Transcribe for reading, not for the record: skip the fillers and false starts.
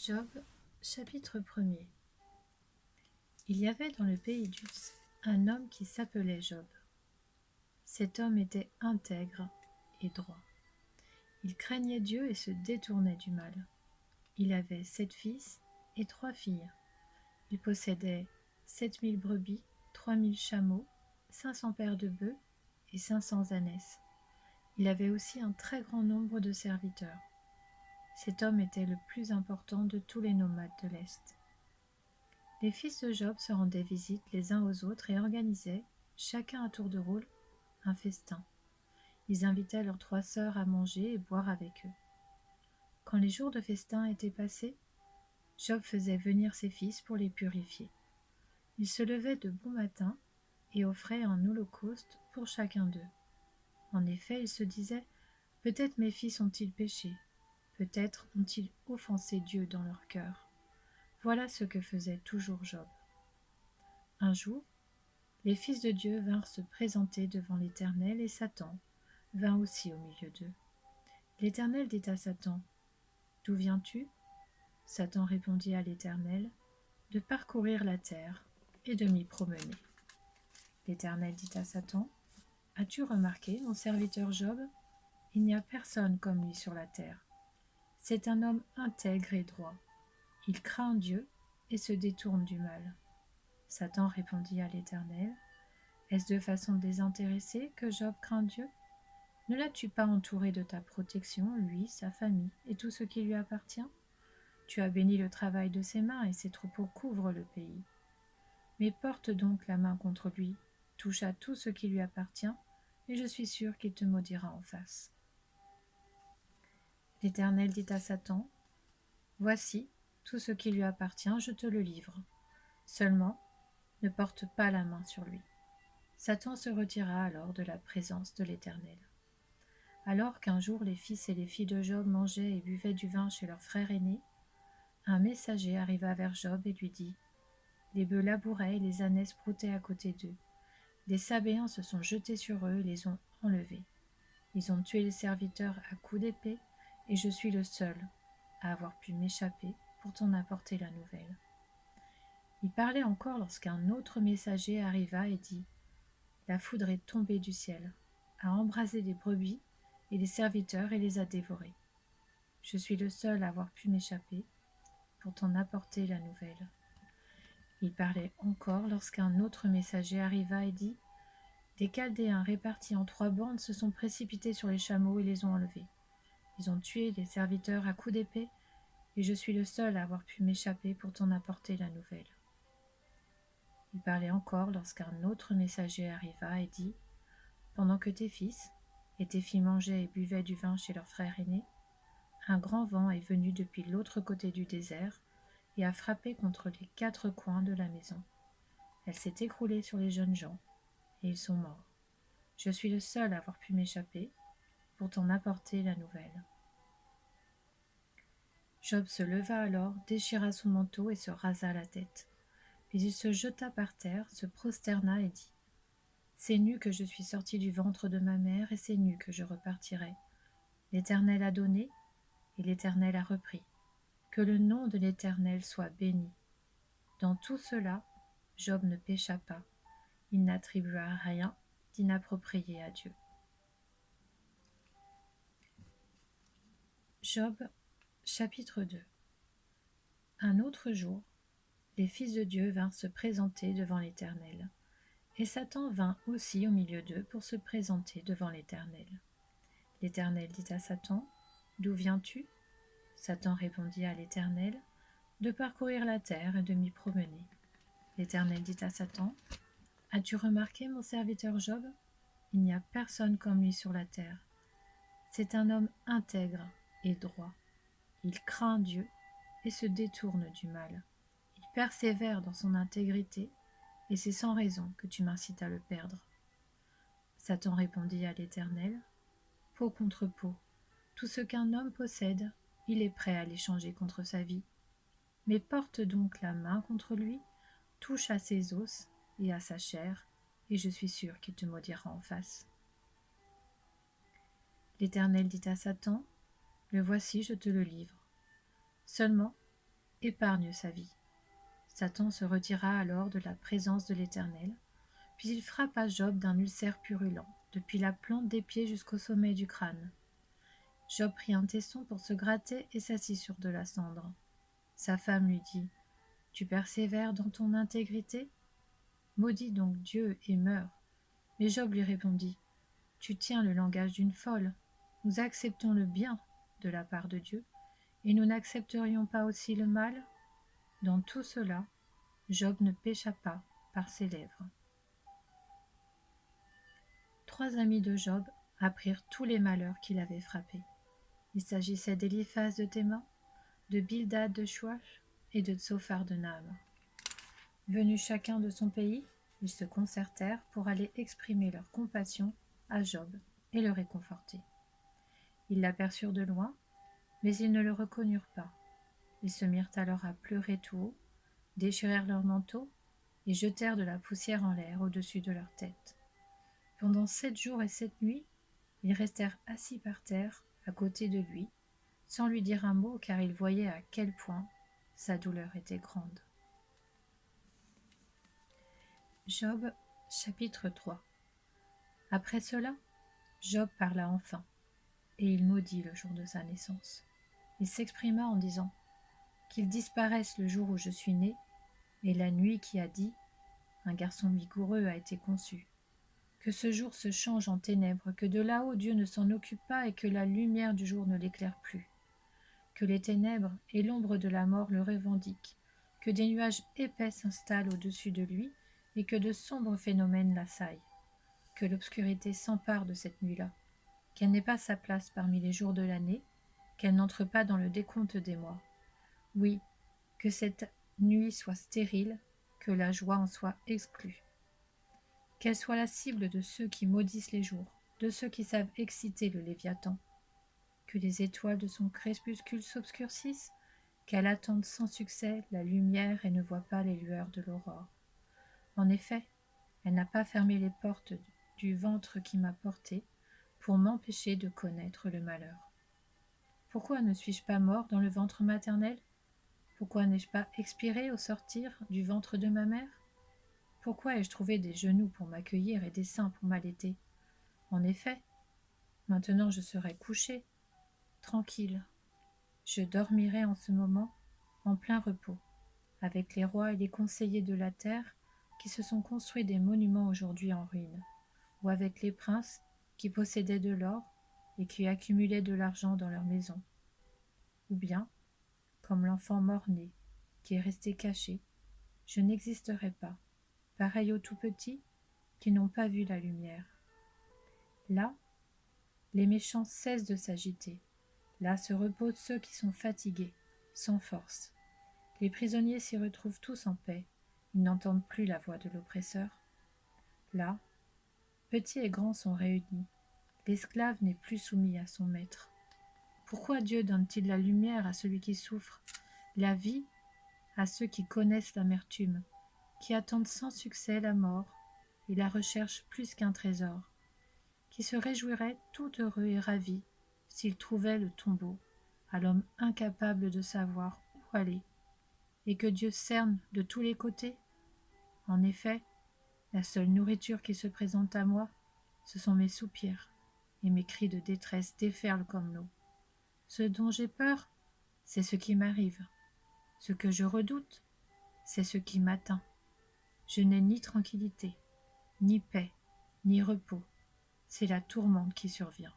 Job, chapitre 1er. Il y avait dans le pays d'Uz un homme qui s'appelait Job. Cet homme était intègre et droit. Il craignait Dieu et se détournait du mal. Il avait 7 fils et 3 filles. Il possédait 7000 brebis, 3000 chameaux, 500 paires de bœufs et 500 ânesses. Il avait aussi un très grand nombre de serviteurs. Cet homme était le plus important de tous les nomades de l'Est. Les fils de Job se rendaient visite les uns aux autres et organisaient, chacun à tour de rôle, un festin. Ils invitaient leurs 3 sœurs à manger et boire avec eux. Quand les jours de festin étaient passés, Job faisait venir ses fils pour les purifier. Il se levait de bon matin et offrait un holocauste pour chacun d'eux. En effet, il se disait « Peut-être mes fils ont-ils péché, peut-être ont-ils offensé Dieu dans leur cœur. » Voilà ce que faisait toujours Job. Un jour, les fils de Dieu vinrent se présenter devant l'Éternel et Satan vint aussi au milieu d'eux. L'Éternel dit à Satan, « D'où viens-tu » Satan répondit à l'Éternel, « De parcourir la terre et de m'y promener. » L'Éternel dit à Satan, « As-tu remarqué mon serviteur Job ? Il n'y a personne comme lui sur la terre. C'est un homme intègre et droit. Il craint Dieu et se détourne du mal. » Satan répondit à l'Éternel, « Est-ce de façon désintéressée que Job craint Dieu ? Ne l'as-tu pas entouré de ta protection, lui, sa famille et tout ce qui lui appartient ? Tu as béni le travail de ses mains et ses troupeaux couvrent le pays. Mais porte donc la main contre lui, touche à tout ce qui lui appartient, et je suis sûr qu'il te maudira en face. » L'Éternel dit à Satan, « Voici, tout ce qui lui appartient, je te le livre. Seulement, ne porte pas la main sur lui. » Satan se retira alors de la présence de l'Éternel. Alors qu'un jour les fils et les filles de Job mangeaient et buvaient du vin chez leur frère aîné, un messager arriva vers Job et lui dit « Les bœufs labouraient et les ânesses broutaient à côté d'eux. Des Sabéens se sont jetés sur eux et les ont enlevés. Ils ont tué les serviteurs à coups d'épée et je suis le seul à avoir pu m'échapper pour t'en apporter la nouvelle. » Il parlait encore lorsqu'un autre messager arriva et dit « La foudre est tombée du ciel, a embrasé les brebis et les serviteurs et les a dévorés. Je suis le seul à avoir pu m'échapper pour t'en apporter la nouvelle. » Il parlait encore lorsqu'un autre messager arriva et dit « Des Chaldéens répartis en 3 bandes se sont précipités sur les chameaux et les ont enlevés. Ils ont tué les serviteurs à coups d'épée et je suis le seul à avoir pu m'échapper pour t'en apporter la nouvelle. » Il parlait encore lorsqu'un autre messager arriva et dit « Pendant que tes fils et tes filles mangeaient et buvaient du vin chez leur frère aîné, un grand vent est venu depuis l'autre côté du désert et a frappé contre les 4 coins de la maison. Elle s'est écroulée sur les jeunes gens et ils sont morts. Je suis le seul à avoir pu m'échapper pour t'en apporter la nouvelle. » Job se leva alors, déchira son manteau et se rasa la tête. Puis il se jeta par terre, se prosterna et dit « C'est nu que je suis sorti du ventre de ma mère et c'est nu que je repartirai. L'Éternel a donné et l'Éternel a repris. Que le nom de l'Éternel soit béni. » Dans tout cela, Job ne pécha pas. Il n'attribua rien d'inapproprié à Dieu. Job, chapitre 2. Un autre jour, les fils de Dieu vinrent se présenter devant l'Éternel. Et Satan vint aussi au milieu d'eux pour se présenter devant l'Éternel. L'Éternel dit à Satan, « D'où viens-tu » Satan répondit à l'Éternel, « De parcourir la terre et de m'y promener. » L'Éternel dit à Satan, « As-tu remarqué mon serviteur Job ? Il n'y a personne comme lui sur la terre. C'est un homme intègre et droit. Il craint Dieu et se détourne du mal. Il persévère dans son intégrité et c'est sans raison que tu m'incites à le perdre. » Satan répondit à l'Éternel, « Peau contre peau, tout ce qu'un homme possède, il est prêt à l'échanger contre sa vie. Mais porte donc la main contre lui, touche à ses os et à sa chair, et je suis sûr qu'il te maudira en face. » L'Éternel dit à Satan, « Le voici, je te le livre. Seulement, épargne sa vie. Satan se retira alors de la présence de l'Éternel, puis il frappa Job d'un ulcère purulent, depuis la plante des pieds jusqu'au sommet du crâne. Job prit un tesson pour se gratter et s'assit sur de la cendre. Sa femme lui dit : « Tu persévères dans ton intégrité ? Maudis donc Dieu et meurs. » Mais Job lui répondit : « Tu tiens le langage d'une folle. Nous acceptons le bien de la part de Dieu, et nous n'accepterions pas aussi le mal ? Dans tout cela, Job ne pécha pas par ses lèvres. » 3 amis de Job apprirent tous les malheurs qui l'avaient frappé. Il s'agissait d'Éliphaz de Théman, de Bildad de Shuach et de Tsophar de Naam. Venus chacun de son pays, ils se concertèrent pour aller exprimer leur compassion à Job et le réconforter. Ils l'aperçurent de loin, mais ils ne le reconnurent pas. Ils se mirent alors à pleurer tout haut, déchirèrent leurs manteaux et jetèrent de la poussière en l'air au-dessus de leur tête. Pendant 7 jours et 7 nuits, ils restèrent assis par terre à côté de lui, sans lui dire un mot, car ils voyaient à quel point sa douleur était grande. Job, chapitre 3. Après cela, Job parla enfin, et il maudit le jour de sa naissance. Il s'exprima en disant : « Qu'il disparaisse le jour où je suis né, et la nuit qui a dit : un garçon vigoureux a été conçu. Que ce jour se change en ténèbres, que de là-haut Dieu ne s'en occupe pas et que la lumière du jour ne l'éclaire plus. Que les ténèbres et l'ombre de la mort le revendiquent, que des nuages épais s'installent au-dessus de lui et que de sombres phénomènes l'assaillent. Que l'obscurité s'empare de cette nuit-là, qu'elle n'ait pas sa place parmi les jours de l'année, qu'elle n'entre pas dans le décompte des mois. Oui, que cette nuit soit stérile, que la joie en soit exclue. Qu'elle soit la cible de ceux qui maudissent les jours, de ceux qui savent exciter le Léviathan. Que les étoiles de son crépuscule s'obscurcissent, qu'elle attende sans succès la lumière et ne voit pas les lueurs de l'aurore. En effet, elle n'a pas fermé les portes du ventre qui m'a porté pour m'empêcher de connaître le malheur. Pourquoi ne suis-je pas mort dans le ventre maternel ? Pourquoi n'ai-je pas expiré au sortir du ventre de ma mère ? Pourquoi ai-je trouvé des genoux pour m'accueillir et des seins pour m'allaiter ? En effet, maintenant je serai couché, tranquille. Je dormirai en ce moment, en plein repos, avec les rois et les conseillers de la terre qui se sont construits des monuments aujourd'hui en ruine, ou avec les princes qui possédaient de l'or et qui accumulaient de l'argent dans leurs maisons. Ou bien, comme l'enfant mort-né qui est resté caché, je n'existerai pas, pareil aux tout-petits qui n'ont pas vu la lumière. Là, les méchants cessent de s'agiter. Là se reposent ceux qui sont fatigués, sans force. Les prisonniers s'y retrouvent tous en paix. Ils n'entendent plus la voix de l'oppresseur. Là, petits et grands sont réunis. L'esclave n'est plus soumis à son maître. Pourquoi Dieu donne-t-il la lumière à celui qui souffre, la vie à ceux qui connaissent l'amertume, qui attendent sans succès la mort et la recherchent plus qu'un trésor, qui se réjouiraient tout heureux et ravis s'ils trouvaient le tombeau à l'homme incapable de savoir où aller, et que Dieu cerne de tous les côtés ? En effet, la seule nourriture qui se présente à moi, ce sont mes soupirs, et mes cris de détresse déferlent comme l'eau. Ce dont j'ai peur, c'est ce qui m'arrive. Ce que je redoute, c'est ce qui m'atteint. Je n'ai ni tranquillité, ni paix, ni repos. C'est la tourmente qui survient.